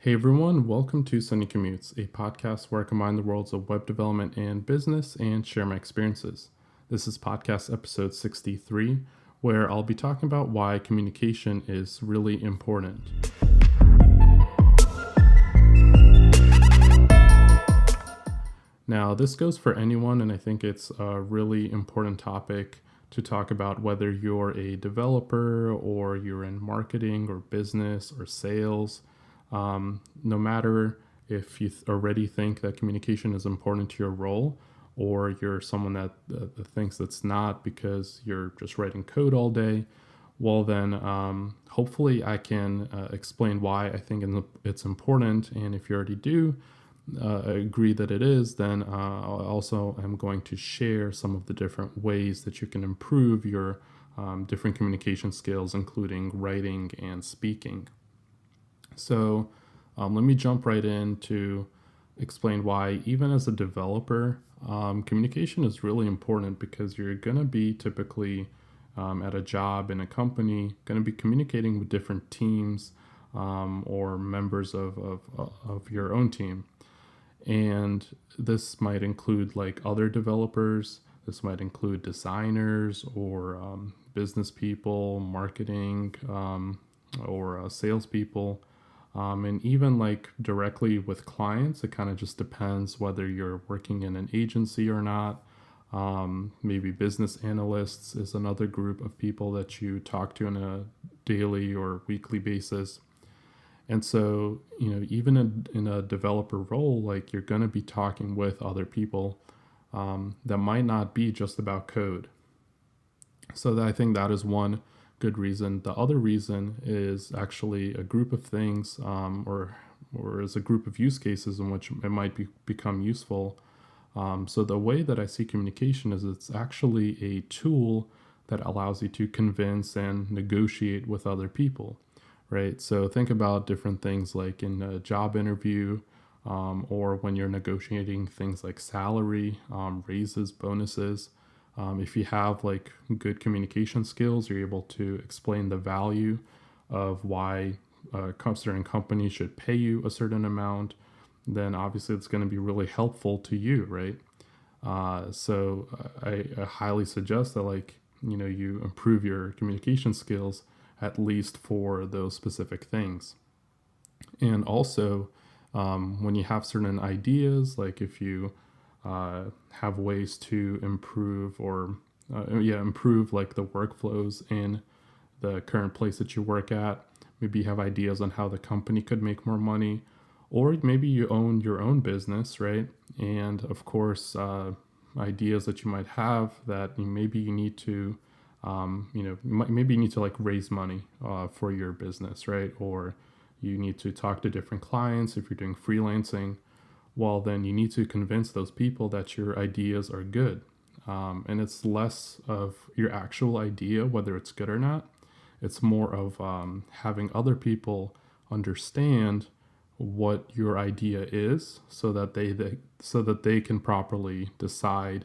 Hey everyone, welcome to Sunny Commutes, a podcast where I combine the worlds of web development and business and share my experiences. This is podcast episode 63, where I'll be talking about why communication is really important. Now, this goes for anyone, and I think it's a really important topic to talk about whether you're a developer or you're in marketing or business or sales. No matter if you already think that communication is important to your role, or you're someone that thinks that's not because you're just writing code all day, well, then hopefully I can explain why I think it's important. And if you already do agree that it is, then I also am going to share some of the different ways that you can improve your different communication skills, including writing and speaking. So let me jump right in to explain why, even as a developer, communication is really important because you're going to be typically at a job in a company, going to be communicating with different teams or members of your own team. And this might include like other developers, this might include designers or business people, marketing, or salespeople. And even like directly with clients, it kind of just depends whether you're working in an agency or not. Maybe business analysts is another group of people that you talk to on a daily or weekly basis. And so, even in a developer role, like you're going to be talking with other people that might not be just about code. So I think that is one good reason. The other reason is actually a group of things, or is a group of use cases in which it might become useful. So the way that I see communication is it's actually a tool that allows you to convince and negotiate with other people, right? So think about different things like in a job interview, or when you're negotiating things like salary, raises, bonuses. If you have like good communication skills, you're able to explain the value of why a certain company should pay you a certain amount, then obviously it's going to be really helpful to you, right? So I highly suggest that you improve your communication skills at least for those specific things. And also, when you have certain ideas, like if you have ways to improve or improve like the workflows in the current place that you work at. Maybe you have ideas on how the company could make more money, or maybe you own your own business, right? And of course, ideas that you might have that maybe you need to, maybe you need to like raise money for your business, right? Or you need to talk to different clients if you're doing freelancing. Well, then you need to convince those people that your ideas are good. And it's less of your actual idea, whether it's good or not. It's more of having other people understand what your idea is, so that they can properly decide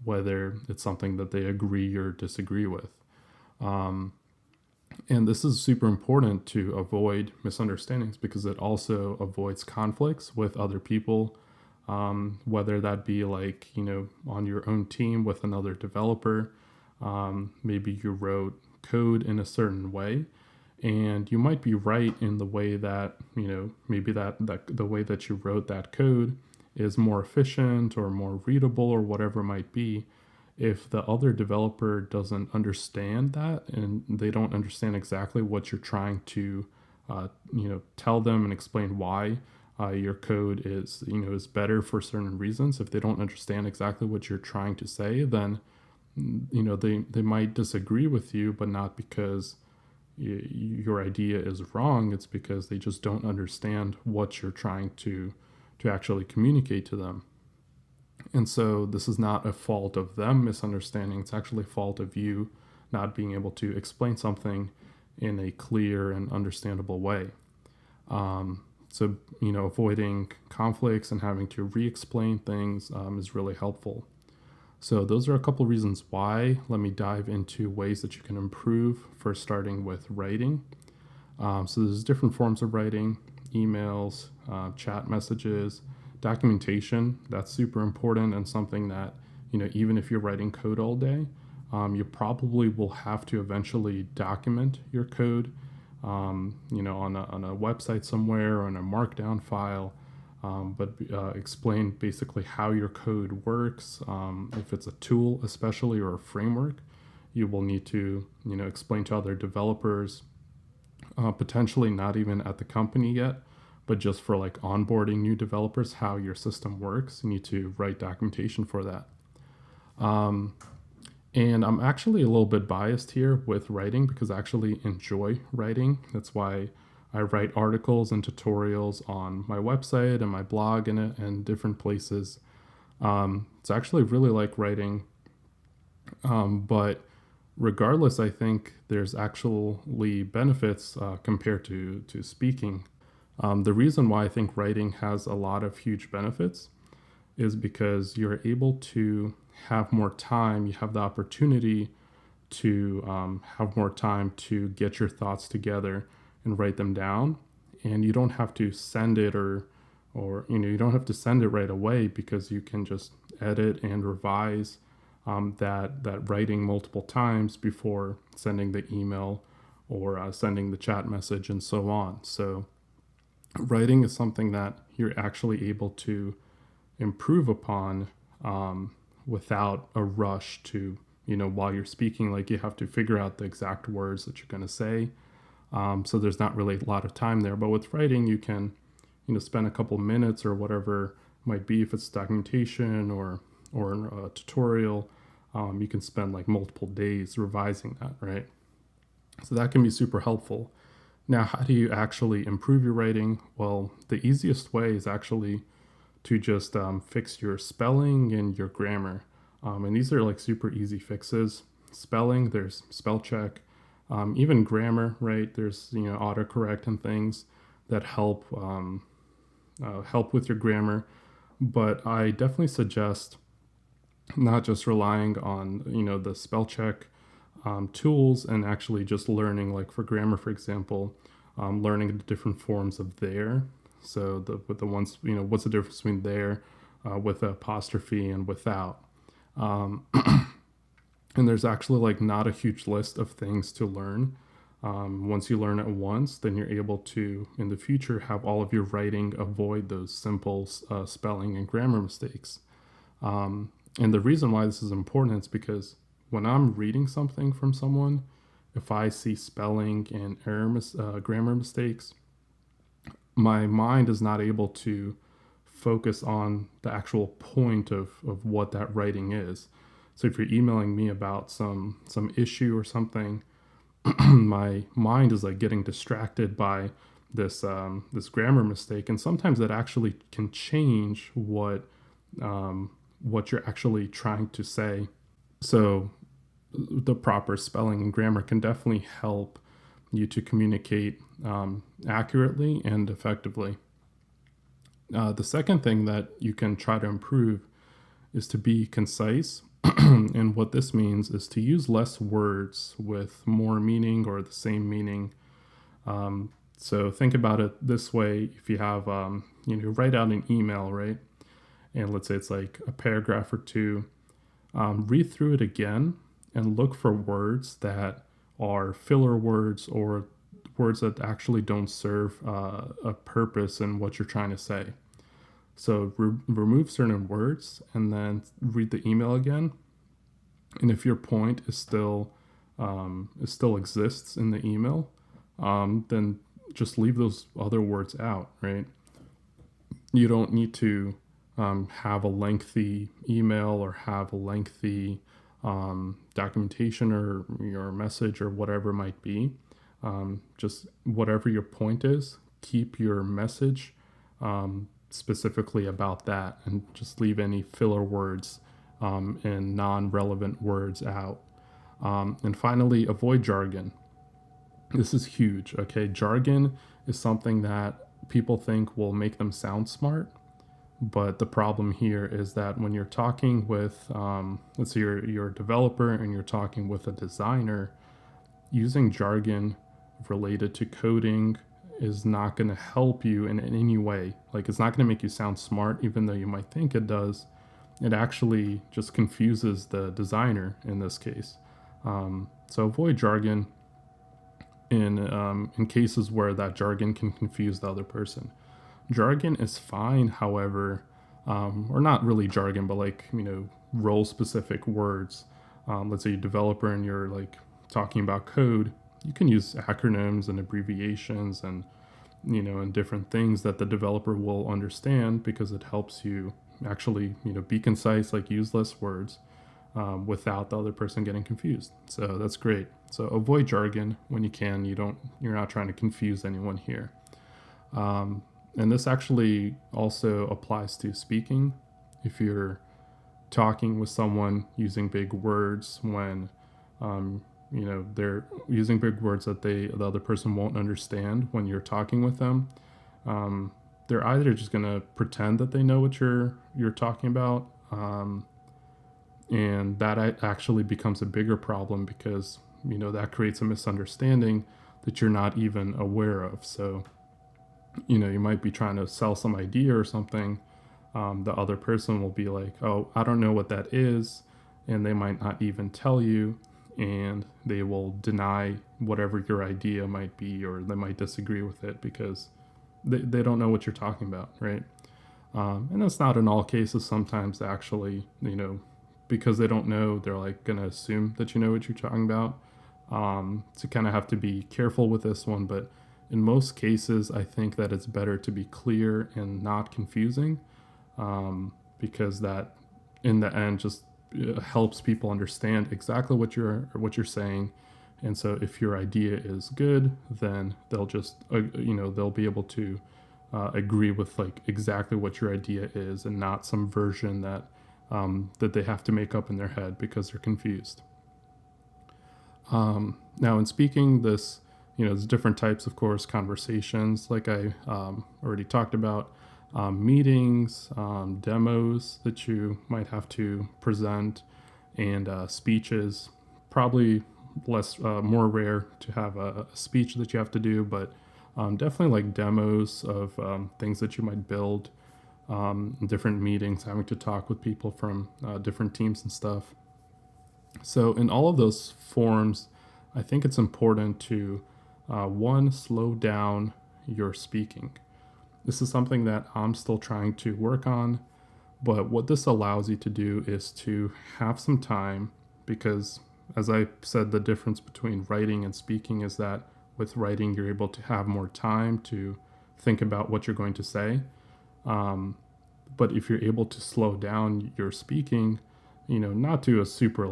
whether it's something that they agree or disagree with. And this is super important to avoid misunderstandings because it also avoids conflicts with other people, whether that be like, on your own team with another developer. Maybe you wrote code in a certain way and you might be right in the way that, maybe that the way that you wrote that code is more efficient or more readable or whatever it might be. If the other developer doesn't understand that and they don't understand exactly what you're trying to, tell them and explain why your code is better for certain reasons. If they don't understand exactly what you're trying to say, then they might disagree with you, but not because your idea is wrong. It's because they just don't understand what you're trying to actually communicate to them. And so this is not a fault of them misunderstanding. It's actually a fault of you not being able to explain something in a clear and understandable way. So, avoiding conflicts and having to re-explain things is really helpful. So those are a couple reasons why. Let me dive into ways that you can improve, first starting with writing. So there's different forms of writing. emails, chat messages, documentation. That's super important and something that, even if you're writing code all day, you probably will have to eventually document your code, on a website somewhere or on a markdown file. But explain basically how your code works. If it's a tool, especially, or a framework, you will need to, explain to other developers, potentially not even at the company yet, but just for like onboarding new developers, how your system works. You need to write documentation for that. And I'm actually a little bit biased here with writing because I actually enjoy writing. That's why I write articles and tutorials on my website and my blog and different places. So I actually really like writing. But regardless, I think there's actually benefits compared to speaking. The reason why I think writing has a lot of huge benefits is because you're able to have more time. You have the opportunity to have more time to get your thoughts together and write them down, and you don't have to send it or you don't have to send it right away because you can just edit and revise that writing multiple times before sending the email or sending the chat message and so on. So writing is something that you're actually able to improve upon without a rush to, while you're speaking, like you have to figure out the exact words that you're going to say. So there's not really a lot of time there. But with writing, you can, spend a couple minutes or whatever it might be. If it's documentation or a tutorial, you can spend like multiple days revising that, right? So that can be super helpful. Now, how do you actually improve your writing? Well, the easiest way is actually to just fix your spelling and your grammar. And these are like super easy fixes. Spelling, there's spell check. Even grammar, right? There's autocorrect and things that help with your grammar. But I definitely suggest not just relying on the spell check tools and actually just learning, like for grammar, for example, learning the different forms of there. So with the ones, what's the difference between there with apostrophe and without? And there's actually like not a huge list of things to learn. Once you learn it once, then you're able to, in the future, have all of your writing avoid those simple spelling and grammar mistakes. And the reason why this is important is because when I'm reading something from someone, if I see spelling and grammar mistakes, my mind is not able to focus on the actual point of what that writing is. So if you're emailing me about some issue or something, my mind is like getting distracted by this grammar mistake, and sometimes that actually can change what you're actually trying to say. So the proper spelling and grammar can definitely help you to communicate accurately and effectively. The second thing that you can try to improve is to be concise. And what this means is to use less words with more meaning or the same meaning. So think about it this way. If you have, write out an email, right? And let's say it's like a paragraph or two, read through it again and look for words that are filler words or words that actually don't serve a purpose in what you're trying to say. So remove certain words and then read the email again. And if your point is still exists in the email, then just leave those other words out, right? You don't need to have a lengthy email or have a lengthy documentation or your message or whatever it might be. Just whatever your point is, keep your message specifically about that, and just leave any filler words and non-relevant words out. And finally, avoid jargon. This is huge, okay? Jargon is something that people think will make them sound smart, but the problem here is that when you're talking with, let's say you're a developer and you're talking with a designer, using jargon related to coding is not going to help you in any way. Like, it's not going to make you sound smart, even though you might think it does. It actually just confuses the designer in this case. So avoid jargon in cases where that jargon can confuse the other person. Jargon is fine, however, or not really jargon, but like, role specific words. Let's say you're a developer and you're like talking about code. You can use acronyms and abbreviations and and different things that the developer will understand, because it helps you actually be concise, like use less words without the other person getting confused. So that's great. So avoid jargon when you can. You're not trying to confuse anyone here. And this actually also applies to speaking. If you're talking with someone using big words when they're using big words that the other person won't understand when you're talking with them, they're either just gonna pretend that they know what you're talking about, and that actually becomes a bigger problem, because that creates a misunderstanding that you're not even aware of. So you might be trying to sell some idea or something. The other person will be like, oh, I don't know what that is, and they might not even tell you, and they will deny whatever your idea might be, or they might disagree with it because they don't know what you're talking about, right? And that's not in all cases. Sometimes actually, because they don't know, they're like gonna assume that you know what you're talking about. So kind of have to be careful with this one, but in most cases, I think that it's better to be clear and not confusing, because that, in the end, just helps people understand exactly what you're saying. And so, if your idea is good, then they'll just they'll be able to agree with like exactly what your idea is, and not some version that they have to make up in their head because they're confused. Now, in speaking, there's different types, of course, conversations, like I already talked about, meetings, demos that you might have to present, and speeches. Probably more rare to have a speech that you have to do, but definitely like demos of things that you might build, in different meetings, having to talk with people from different teams and stuff. So in all of those forms, I think it's important to one, slow down your speaking. This is something that I'm still trying to work on, but what this allows you to do is to have some time, because as I said, the difference between writing and speaking is that with writing, you're able to have more time to think about what you're going to say. But if you're able to slow down your speaking, not to a super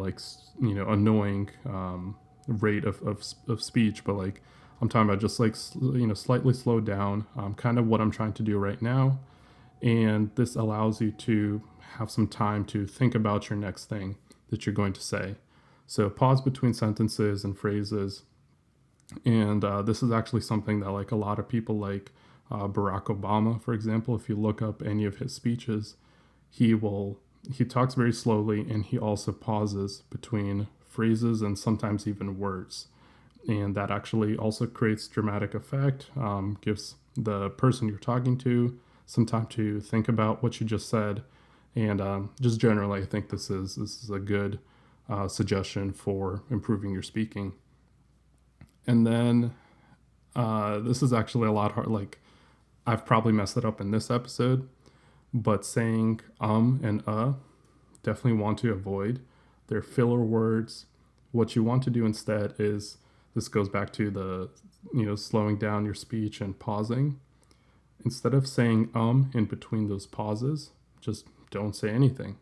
annoying rate of speech, but like I'm talking about just like slightly slow down, kind of what I'm trying to do right now. And this allows you to have some time to think about your next thing that you're going to say. So pause between sentences and phrases. And this is actually something that like a lot of people, like Barack Obama, for example, if you look up any of his speeches, he talks very slowly, and he also pauses between phrases and sometimes even words. And that actually also creates dramatic effect, gives the person you're talking to some time to think about what you just said. And just generally, I think this is a good suggestion for improving your speaking. And then this is actually a lot hard. Like, I've probably messed it up in this episode, but saying and definitely want to avoid. They're filler words. What you want to do instead is, this goes back to the slowing down your speech and pausing. Instead of saying in between those pauses, just don't say anything.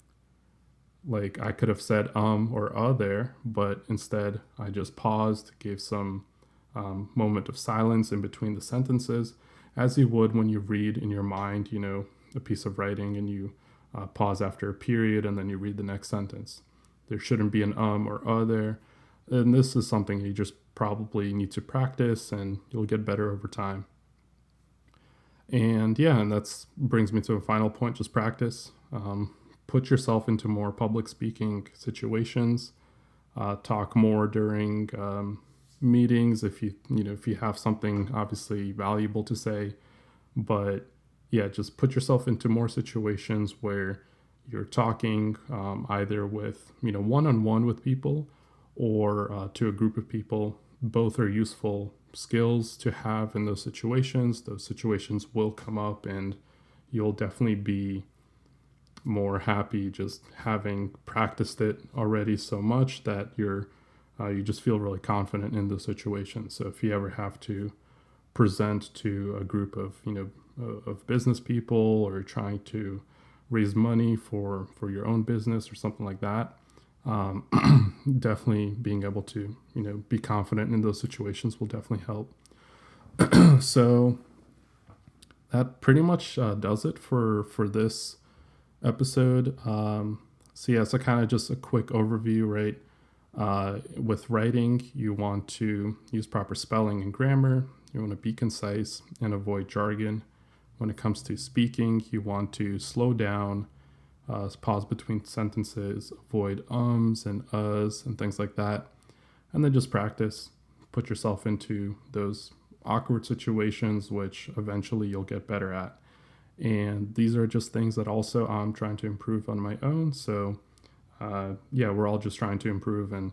Like, I could have said or there, but instead I just paused, gave some moment of silence in between the sentences, as you would when you read in your mind, a piece of writing, and you pause after a period and then you read the next sentence. There shouldn't be an or there. And this is something you just probably need to practice, and you'll get better over time. And yeah, and that brings me to a final point, just practice. Put yourself into more public speaking situations. Talk more during meetings if if you have something obviously valuable to say. But yeah, just put yourself into more situations where you're talking either with one-on-one with people or to a group of people. Both are useful skills to have in those situations. Those situations will come up, and you'll definitely be more happy just having practiced it already so much that you just feel really confident in the situation. So if you ever have to present to a group of of business people, or trying to raise money for your own business or something like that, definitely being able to be confident in those situations will definitely help. So that pretty much does it for this episode. So yeah, so kind of just a quick overview, right? With writing, you want to use proper spelling and grammar. You want to be concise and avoid jargon. When it comes to speaking, you want to slow down, pause between sentences, avoid ums and uhs and things like that. And then just practice. Put yourself into those awkward situations, which eventually you'll get better at. And these are just things that also I'm trying to improve on my own. So yeah, we're all just trying to improve. And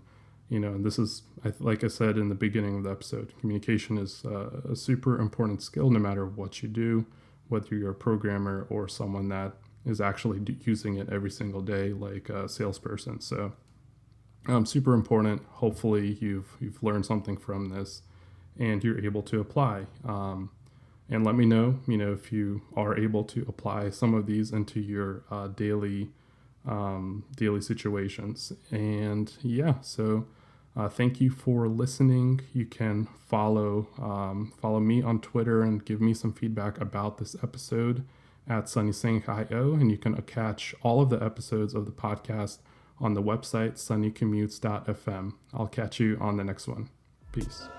and this is, like I said in the beginning of the episode, communication is a super important skill no matter what you do, whether you're a programmer or someone that is actually using it every single day, like a salesperson. So super important. Hopefully you've learned something from this and you're able to apply. And let me know, if you are able to apply some of these into your daily situations. And yeah, so thank you for listening. You can follow me on Twitter and give me some feedback about this episode at SunnySingIO, and you can catch all of the episodes of the podcast on the website sunnycommutes.fm. I'll catch you on the next one. Peace.